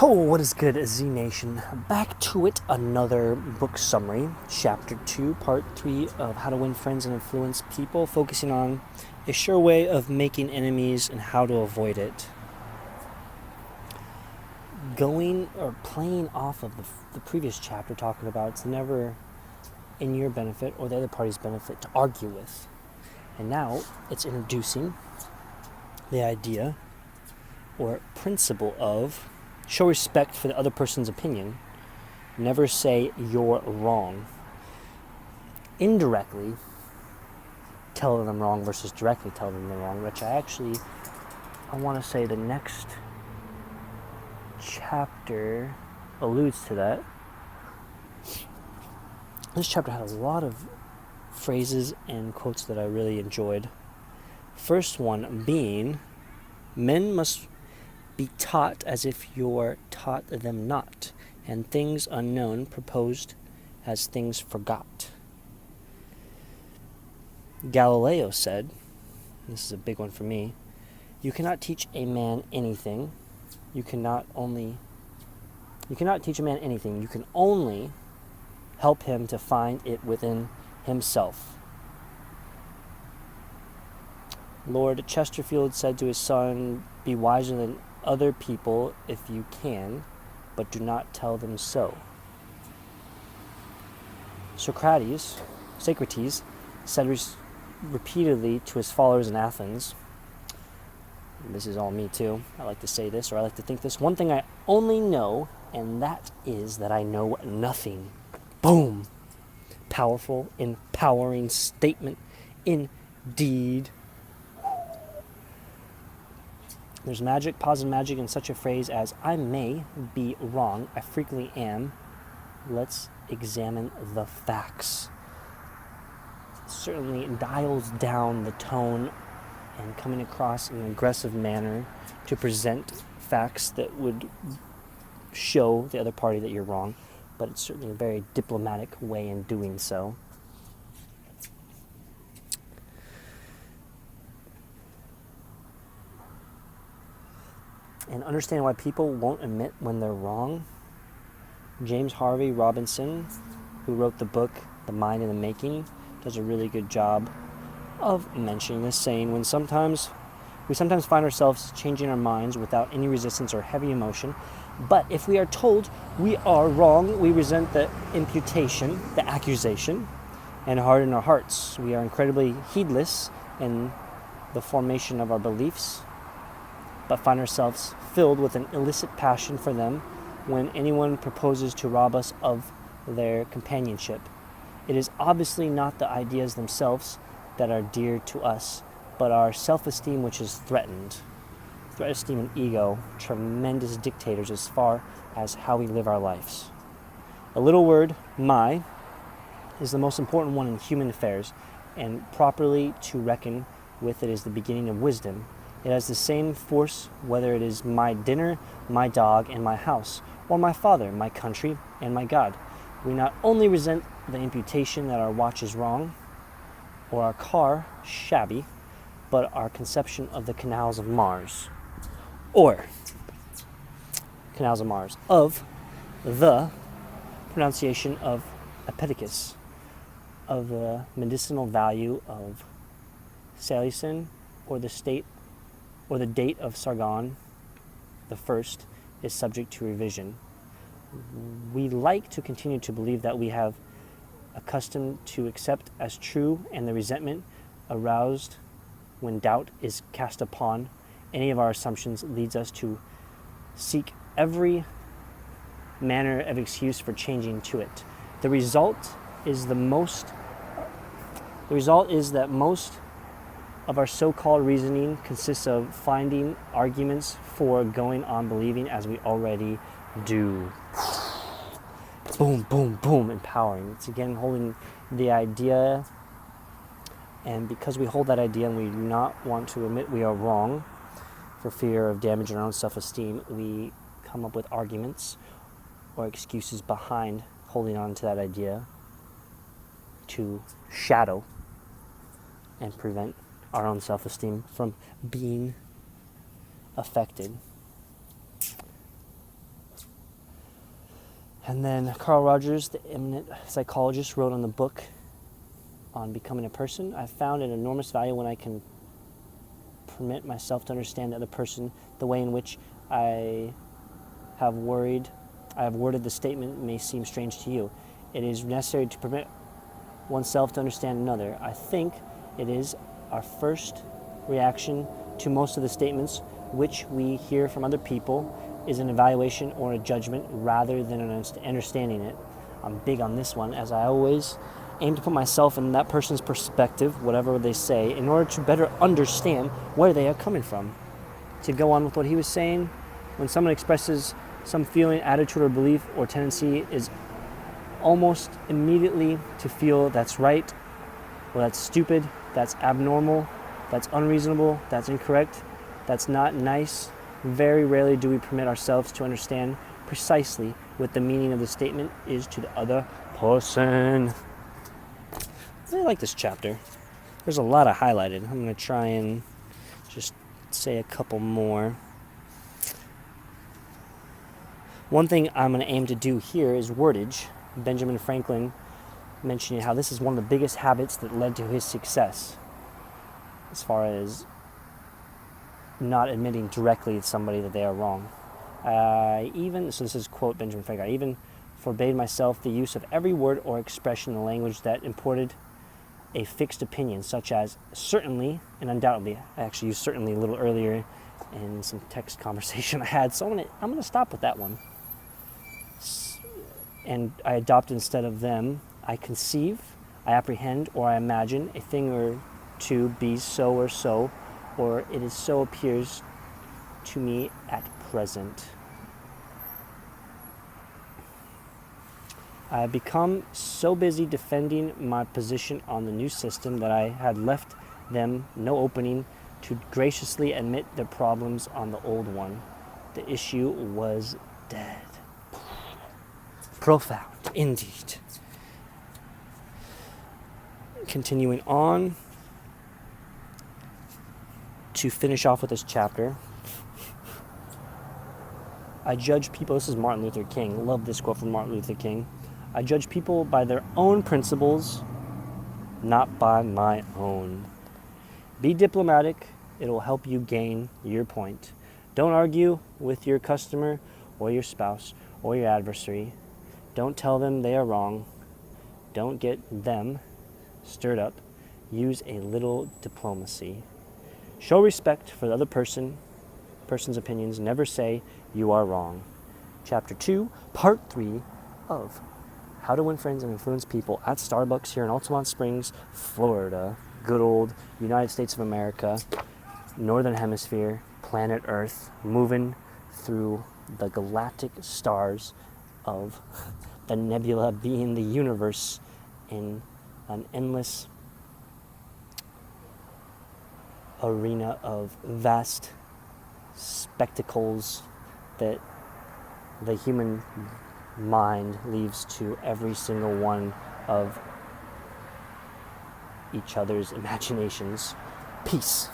Oh, what is good, Z Nation? Back to it, another book summary, Chapter 2, Part 3 of How to Win Friends and Influence People, focusing on a sure way of making enemies and how to avoid it. Going or playing off of the previous chapter, talking about it's never in your benefit or the other party's benefit to argue with. And now it's introducing the idea or principle of show respect for the other person's opinion. Never say you're wrong. Indirectly tell them wrong versus directly tell them they're wrong, which I want to say the next chapter alludes to that. This chapter had a lot of phrases and quotes that I really enjoyed. First one being, men must be taught as if you're taught them not, and things unknown proposed as things forgot. Galileo said, this is a big one for me, you cannot teach a man anything. You cannot teach a man anything. You can only help him to find it within himself. Lord Chesterfield said to his son, be wiser than other people if you can, but do not tell them so. Socrates said repeatedly to his followers in Athens, this is all me too, I like to say this, or I like to think this, one thing I only know, and that is that I know nothing. Boom! Powerful, empowering statement indeed. There's magic, positive magic in such a phrase as, I may be wrong, I frequently am. Let's examine the facts. It certainly dials down the tone and coming across in an aggressive manner to present facts that would show the other party that you're wrong, but it's certainly a very diplomatic way in doing so. And understand why people won't admit when they're wrong. James Harvey Robinson, who wrote the book The Mind in the Making, does a really good job of mentioning this, saying we sometimes find ourselves changing our minds without any resistance or heavy emotion, but if we are told we are wrong, we resent the imputation, the accusation, and harden our hearts. We are incredibly heedless in the formation of our beliefs, but find ourselves filled with an illicit passion for them when anyone proposes to rob us of their companionship. It is obviously not the ideas themselves that are dear to us, but our self-esteem which is threatened. Self-esteem and ego, tremendous dictators as far as how we live our lives. A little word, my, is the most important one in human affairs, and properly to reckon with it is the beginning of wisdom. It has the same force whether it is my dinner, my dog, and my house, or my father, my country, and my God. We not only resent the imputation that our watch is wrong, or our car shabby, but our conception of the canals of Mars, or canals of Mars, of the pronunciation of Epictetus, of the medicinal value of salicin, or the date of Sargon the First is subject to revision. We like to continue to believe that we have accustomed to accept as true, and the resentment aroused when doubt is cast upon any of our assumptions leads us to seek every manner of excuse for changing to it. The result is that most of our so-called reasoning consists of finding arguments for going on believing as we already do. Boom, boom, boom, empowering. It's again holding the idea, and because we hold that idea and we do not want to admit we are wrong for fear of damaging our own self-esteem, we come up with arguments or excuses behind holding on to that idea to shadow and prevent our own self-esteem from being affected. And then Carl Rogers, the eminent psychologist, wrote on the book on becoming a person. I found an enormous value when I can permit myself to understand the other person the way in which I have worded the statement may seem strange to you. It is necessary to permit oneself to understand another. I think it is our first reaction to most of the statements which we hear from other people is an evaluation or a judgment rather than an understanding it. I'm big on this one, as I always aim to put myself in that person's perspective, whatever they say, in order to better understand where they are coming from. To go on with what he was saying, when someone expresses some feeling, attitude, or belief or tendency is almost immediately to feel that's right, or that's stupid, that's abnormal, that's unreasonable, that's incorrect, that's not nice. Very rarely do we permit ourselves to understand precisely what the meaning of the statement is to the other person. I really like this chapter. There's a lot of highlighted. I'm going to try and just say a couple more. One thing I'm going to aim to do here is wordage. Benjamin Franklin mentioning how this is one of the biggest habits that led to his success, as far as not admitting directly to somebody that they are wrong. So this is quote Benjamin Franklin, I even forbade myself the use of every word or expression in the language that imported a fixed opinion, such as certainly and undoubtedly. I actually used certainly a little earlier in some text conversation I had, so I'm gonna stop with that one. And I adopt instead of them, I conceive, I apprehend, or I imagine a thing or to be so or so, or it is so appears to me at present. I have become so busy defending my position on the new system that I had left them no opening to graciously admit their problems on the old one. The issue was dead. Profound, indeed. Continuing on to finish off with this chapter, I judge people. This is Martin Luther King. Love this quote from Martin Luther King. I judge people by their own principles, not by my own. Be diplomatic. It will help you gain your point. Don't argue with your customer or your spouse or your adversary. Don't tell them they are wrong. Don't get them stirred up. Use a little diplomacy. Show respect for the other person's opinions. Never say you are wrong. Chapter 2, Part 3 of How to Win Friends and Influence People at Starbucks here in Altamont Springs, Florida. Good old United States of America, Northern Hemisphere, planet Earth, moving through the galactic stars of the nebula being the universe in an endless arena of vast spectacles that the human mind leaves to every single one of each other's imaginations. Peace.